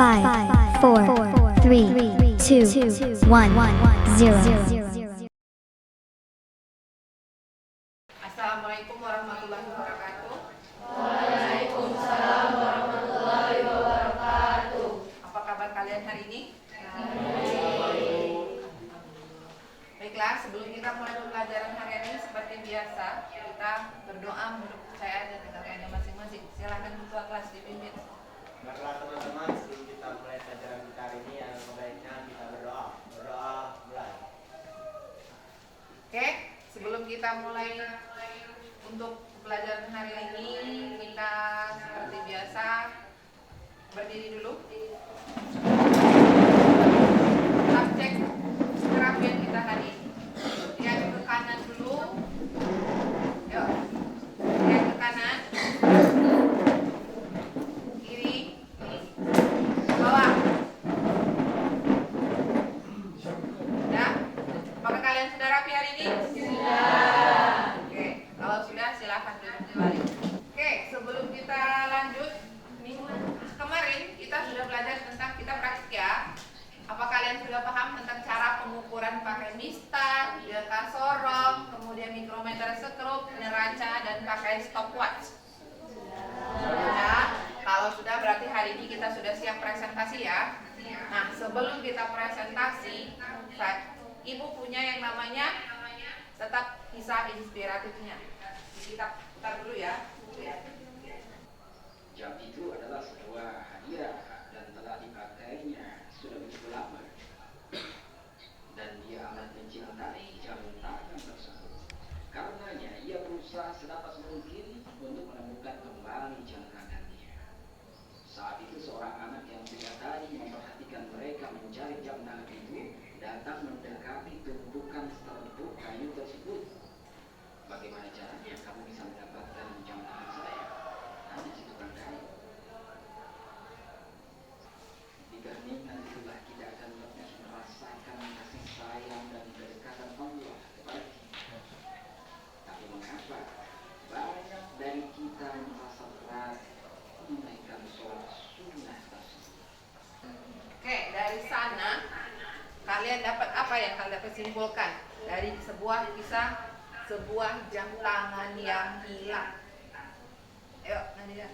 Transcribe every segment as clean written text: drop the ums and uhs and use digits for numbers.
4, 3, 2, 1, 0. Assalamualaikum warahmatullahi wabarakatuh. Waalaikumsalam warahmatullahi wabarakatuh. Apa kabar kalian hari ini? Baiklah, sebelum kita mulai pembelajaran hari ini seperti biasa, kita berdoa menurut kepercayaan dan keyakinan masing-masing. Silakan ketua kelas dipimpin. Baiklah teman-teman, sebelum kita mulai pelajaran kita hari ini, yang sebaiknya kita berdoa. Berdoa mulai. Oke, sebelum kita mulai untuk pelajaran hari ini, kita seperti biasa berdiri dulu. Kita cek kerapian kita hari ini. Lihat ke kanan dulu. Yuk, lihat ke kanan. Kiri, bawah. Ya, apakah kalian sudah rapi hari ini? Oke, kalau sudah silakan duduk kembali. Oke, sebelum kita lanjut, kemarin kita sudah belajar tentang kita praktik ya. Apa kalian sudah paham tentang cara pengukuran pakai mistar, delta sorong, kemudian mikrometer sekrup, neraca, dan pakai stopwatch? Sudah. Kalau sudah berarti hari ini kita sudah siap presentasi ya. Nah, sebelum kita presentasi, Ibu punya yang namanya tetap kisah inspiratifnya. Kita putar dulu ya. Jam itu adalah sebuah hadiah dan telah dipakainya sudah begitu lama. Dan dia amat mencintai jam tangan tersebut. Karenanya ia berusaha sedapat mungkin untuk menemukan kembali jam tangannya. Saat itu seorang anak yang sejak tadi memperhatikan mereka mencari jam tangan itu datang mendekati tumpukan serbuk kayu tersebut. Bagaimana caranya kamu bisa mendapatkan jam tangan saya? Hanya di tukang kayu. Di keheningan itulah kita akan lebih merasakan kasih sayang dan kedekatan Allah kepada kita. Tapi mengapa banyak dari kita merasa berat menunaikan sholat sunnah tersebut? Oke, dari sana kalian dapat apa yang kalian dapat simpulkan dari sebuah kisah sebuah jam tangan yang hilang? Ayo, Nadia.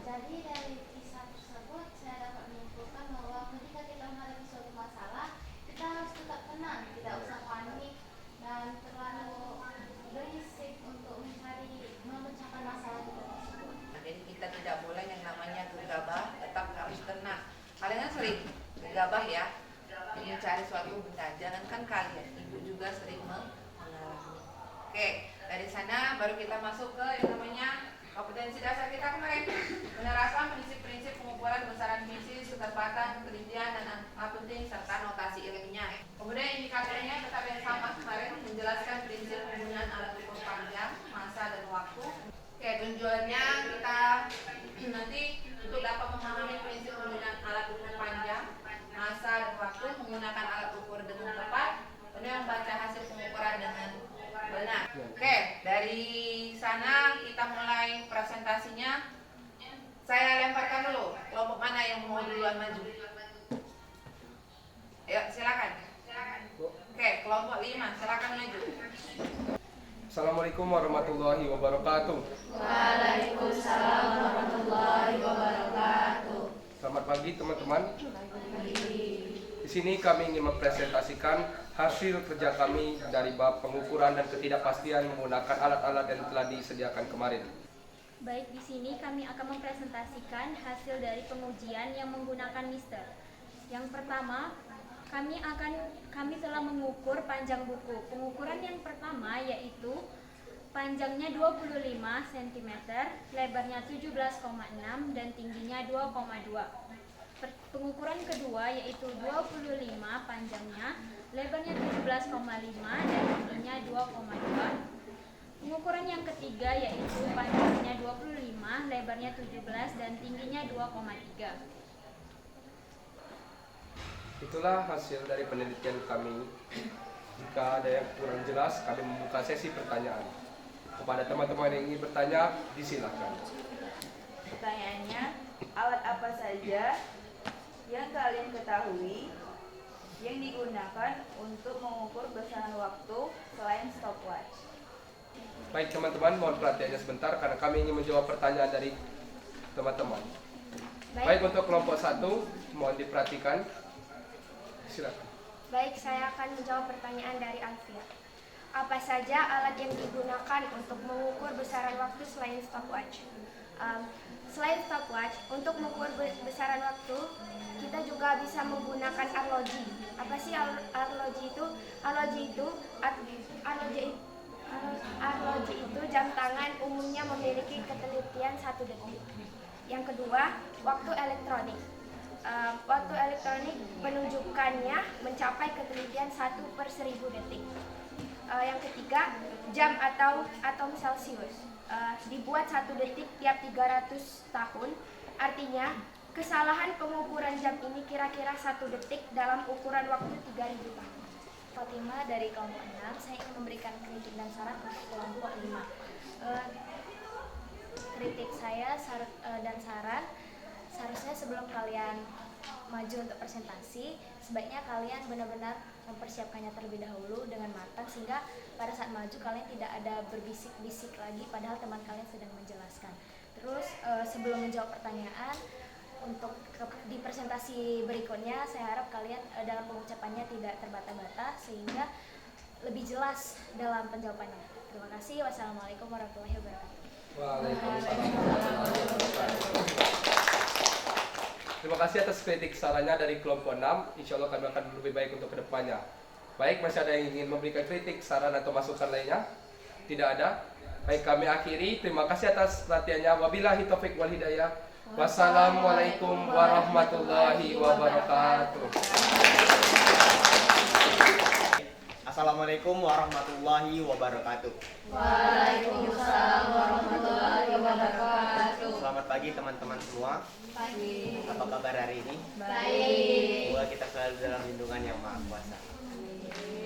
Jadi dari kisah tersebut saya dapat menyimpulkan bahwa ketika kita menghadapi suatu masalah, kita harus tetap tenang, tidak usah panik dan terlalu berisik untuk memecahkan masalah kita tersebut. Jadi kita tidak boleh yang namanya gegabah, tetap harus tenang. Kalian kan sering gegabah ya, mencari suatu benda. Jangankan kalian, ibu juga sering mengalami. Oke, dari sana baru kita masuk ke yang namanya kompetensi dasar kita kemarin. Menerapkan prinsip-prinsip pengukuran besaran misi, ketepatan, kerincian, dan akunting serta notasi ilmiah. Kemudian indikatornya tetap yang sama kemarin, menjelaskan prinsip penggunaan alat ukur panjang, masa, dan waktu. Oke, tujuannya kita nanti untuk dapat memahami prinsip penggunaan alat ukur panjang, masa, dan waktu, menggunakan alat ukur dengan tepat, kemudian membaca hasil pengukuran dengan benar. Oke, dari sana kita mulai presentasinya. Saya lemparkan dulu. Kelompok mana yang mau duluan maju? Ayo, silakan. Oke, kelompok 5, silakan maju. Assalamualaikum warahmatullahi wabarakatuh. Waalaikumsalam warahmatullahi wabarakatuh. Selamat pagi teman-teman. Di sini kami ingin mempresentasikan hasil kerja kami dari bab pengukuran dan ketidakpastian menggunakan alat-alat yang telah disediakan kemarin. Baik, di sini kami akan mempresentasikan hasil dari pengujian yang menggunakan mister. Yang pertama, kami telah mengukur panjang buku. Pengukuran yang pertama yaitu panjangnya 25 cm, lebarnya 17,6 dan tingginya 2,2. Pengukuran kedua yaitu 25 panjangnya, lebarnya 17,5 dan tingginya 2,2. Pengukuran yang ketiga yaitu panjangnya 25, lebarnya 17 dan tingginya 2,3. Itulah hasil dari penelitian kami. Jika ada yang kurang jelas, kami membuka sesi pertanyaan. Kepada teman-teman yang ingin bertanya, disilakan. Pertanyaannya, alat apa saja yang kalian ketahui yang digunakan untuk mengukur besaran waktu selain stopwatch? Baik teman-teman, mohon perhatiannya sebentar karena kami ingin menjawab pertanyaan dari teman-teman. Baik, untuk kelompok 1, mohon diperhatikan. Silakan. Baik, saya akan menjawab pertanyaan dari Alfia. Apa saja alat yang digunakan untuk mengukur besaran waktu selain stopwatch? Selain stopwatch, untuk mengukur besaran waktu, kita juga bisa menggunakan arloji. Apa sih arloji itu? Arloji itu jam tangan umumnya memiliki ketelitian 1 detik. Yang kedua, waktu elektronik. Waktu elektronik penunjukannya mencapai ketelitian 1/1000 detik. Yang ketiga, jam atau atom Celcius. Dibuat 1 detik tiap 300 tahun. Artinya, kesalahan pengukuran jam ini kira-kira 1 detik dalam ukuran waktu 3000 tahun. Fatima dari kelompok 6, saya ingin memberikan kritik dan saran untuk kelompok 5. Kritik saya dan saran, seharusnya sebelum kalian maju untuk presentasi, sebaiknya kalian benar-benar mempersiapkannya terlebih dahulu dengan matang sehingga pada saat maju kalian tidak ada berbisik-bisik lagi padahal teman kalian sedang menjelaskan. Terus sebelum menjawab pertanyaan, untuk di presentasi berikutnya saya harap kalian dalam pengucapannya tidak terbata-bata sehingga lebih jelas dalam penjawabannya. Terima kasih. Wassalamualaikum warahmatullahi wabarakatuh. Waalaikumsalam. Terima kasih atas kritik sarannya dari kelompok 6. Insya Allah kami akan lebih baik untuk kedepannya. Baik, masih ada yang ingin memberikan kritik, saran atau masukan lainnya? Tidak ada? Baik, kami akhiri. Terima kasih atas perhatiannya. Wabillahi taufiq wal hidayah. Wassalamualaikum warahmatullahi wabarakatuh. Assalamualaikum warahmatullahi wabarakatuh. Waalaikumsalam warahmatullahi wabarakatuh. Selamat pagi teman-teman semua. Pagi. Apa kabar hari ini? Baik. Semoga kita selalu dalam lindungan yang Maha Kuasa.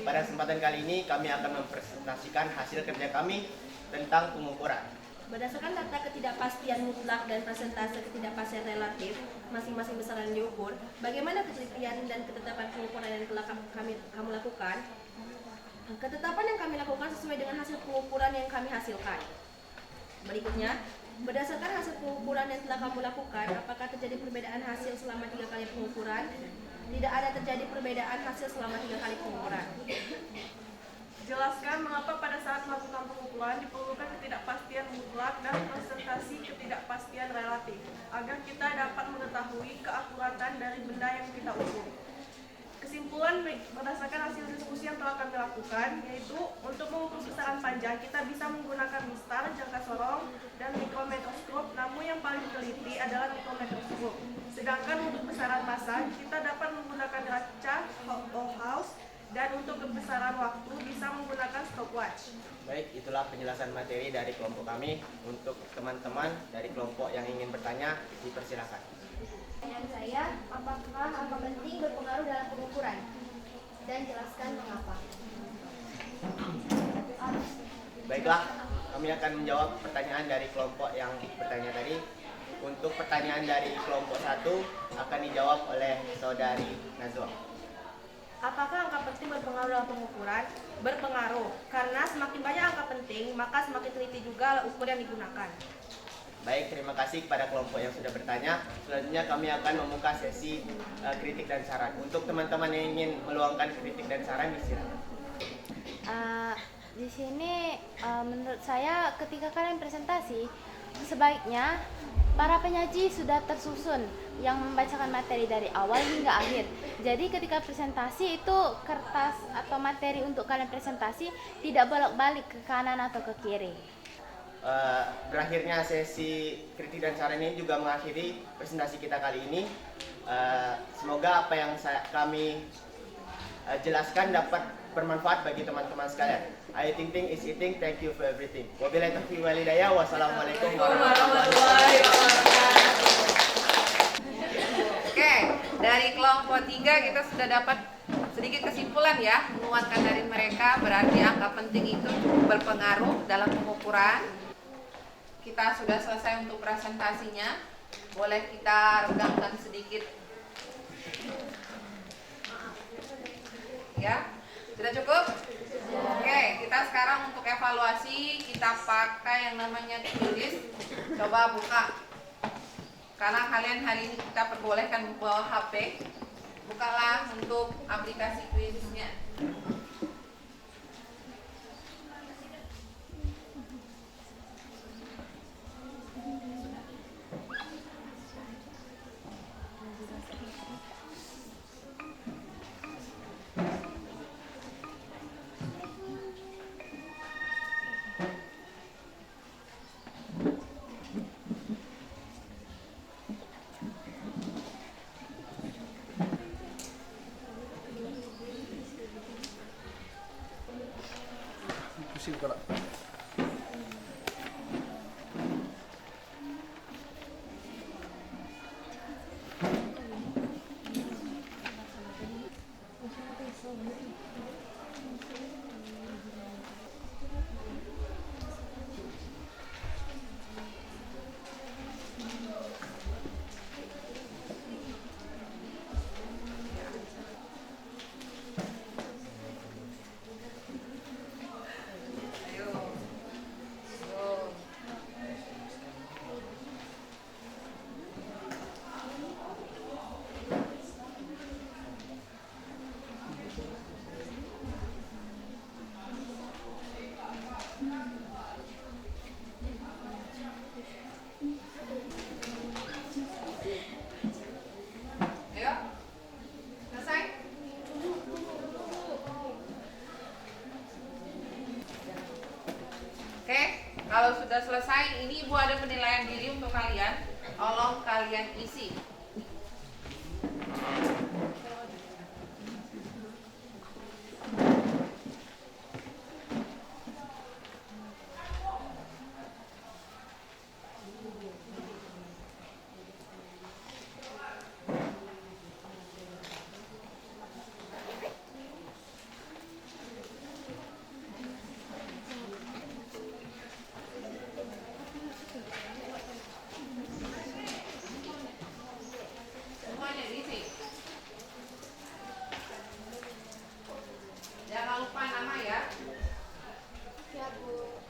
Pada kesempatan kali ini kami akan mempresentasikan hasil kerja kami tentang pengukuran. Berdasarkan data ketidakpastian mutlak dan persentase ketidakpastian relatif masing-masing besaran yang diukur, bagaimana ketelitian dan ketetapan pengukuran yang telah kamu lakukan? Ketetapan yang kami lakukan sesuai dengan hasil pengukuran yang kami hasilkan. Berikutnya, berdasarkan hasil pengukuran yang telah kamu lakukan, apakah terjadi perbedaan hasil selama 3 kali pengukuran? Tidak ada terjadi perbedaan hasil selama 3 kali pengukuran. Jelaskan mengapa pada saat melakukan pengukuran diperlukan ketidakpastian mutlak dan presentasi ketidakpastian relatif agar kita dapat mengetahui keakuratan dari benda yang kita ukur. Kesimpulan berdasarkan hasil diskusi yang telah kami lakukan yaitu untuk mengukur besaran panjang kita bisa menggunakan mistar, jangka sorong, dan mikrometroskop, namun yang paling teliti adalah mikrometroskop. Sedangkan untuk besaran massa kita dapat menggunakan kaca House dan untuk kebesaran waktu bisa menggunakan stopwatch. Baik, itulah penjelasan materi dari kelompok kami. Untuk teman-teman dari kelompok yang ingin bertanya, dipersilakan. Pertanyaan saya, apakah angka penting berpengaruh dalam pengukuran? Dan jelaskan mengapa. Baiklah, kami akan menjawab pertanyaan dari kelompok yang bertanya tadi. Untuk pertanyaan dari kelompok 1 akan dijawab oleh saudari Nazwa. Apakah angka penting berpengaruh dalam pengukuran? Berpengaruh, karena semakin banyak angka penting, maka semakin teliti juga ukur yang digunakan. Baik, terima kasih kepada kelompok yang sudah bertanya. Selanjutnya kami akan membuka sesi kritik dan saran. Untuk teman-teman yang ingin meluangkan kritik dan saran, disilakan. Di sini menurut saya ketika kalian presentasi, sebaiknya para penyaji sudah tersusun yang membacakan materi dari awal hingga akhir. Jadi ketika presentasi itu kertas atau materi untuk kalian presentasi tidak bolak-balik ke kanan atau ke kiri. Berakhirnya sesi kritik dan saran ini juga mengakhiri presentasi kita kali ini. Semoga apa yang kami jelaskan dapat bermanfaat bagi teman-teman sekalian. I think is eating. Thank you for everything. Wabillahi taufiq wal hidayah. Wassalamualaikum warahmatullahi wabarakatuh. Oke, dari kelompok 3 kita sudah dapat sedikit kesimpulan ya, menguatkan dari mereka berarti angka penting itu berpengaruh dalam pengukuran. Kita sudah selesai untuk presentasinya. Boleh kita regangkan sedikit. Ya, sudah cukup? Oke, kita sekarang untuk evaluasi kita pakai yang namanya quiz. Coba buka. Karena kalian hari ini kita perbolehkan membawa HP. Bukalah untuk aplikasi quiznya. Pusing kepala. Ayo, selesai? Oke, kalau sudah selesai, ini Ibu ada penilaian diri untuk kalian. Tolong kalian isi. Semuanya diisi. Jangan lupa nama ya. Siap, Bu.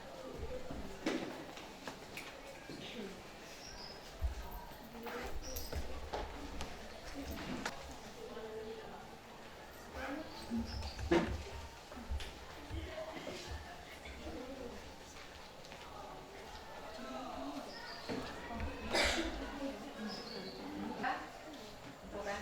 Bukan.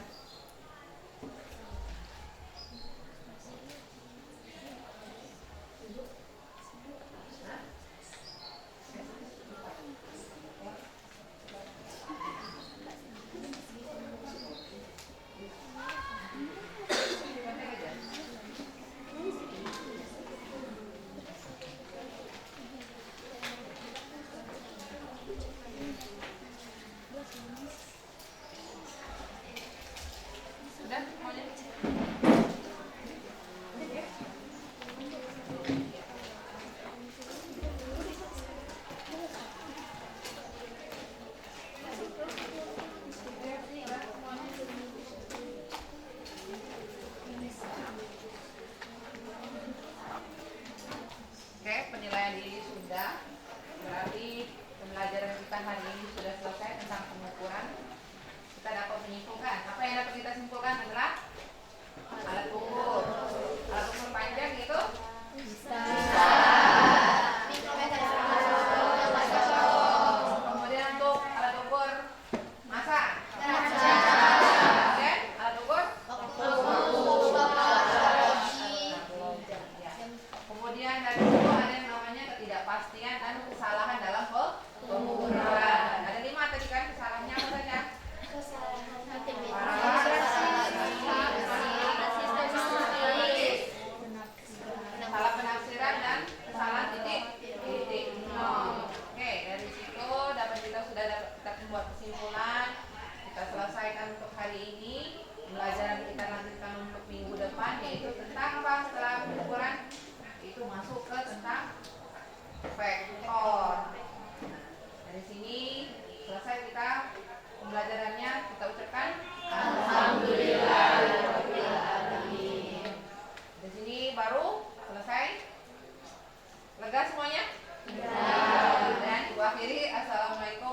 Sudah semuanya? Oke, penilaian diri sudah. Berarti pembelajaran kita hari ini sudah selesai tentang pengukuran. Kita dapat menyimpulkan. Apa yang dapat kita simpulkan adalah alat ukur. Alat ukur panjang itu bisa. Kemudian untuk alat ukur massa. Kemudian alat ukur ya. Kemudian dari situ ada yang namanya ketidakpastian dan kesalahan dalam pengukuran. Ada 5 tadi kan kesalahannya apa saja? Salah penafsiran dan kesalahan titik nol. Oke, dari situ kita membuat kesimpulan. Kita selesaikan untuk hari ini. Pembelajaran kita lanjutkan untuk minggu depan, yaitu tentang apa setelah pengukuran? Itu masuk ke tentang vektor. Dari sini selesai selesai kita pembelajarannya, kita ucapkan Alhamdulillahirobbilalamin. di sini baru selesai. Lega semuanya? Ya. Dan ibu akhiri, assalamualaikum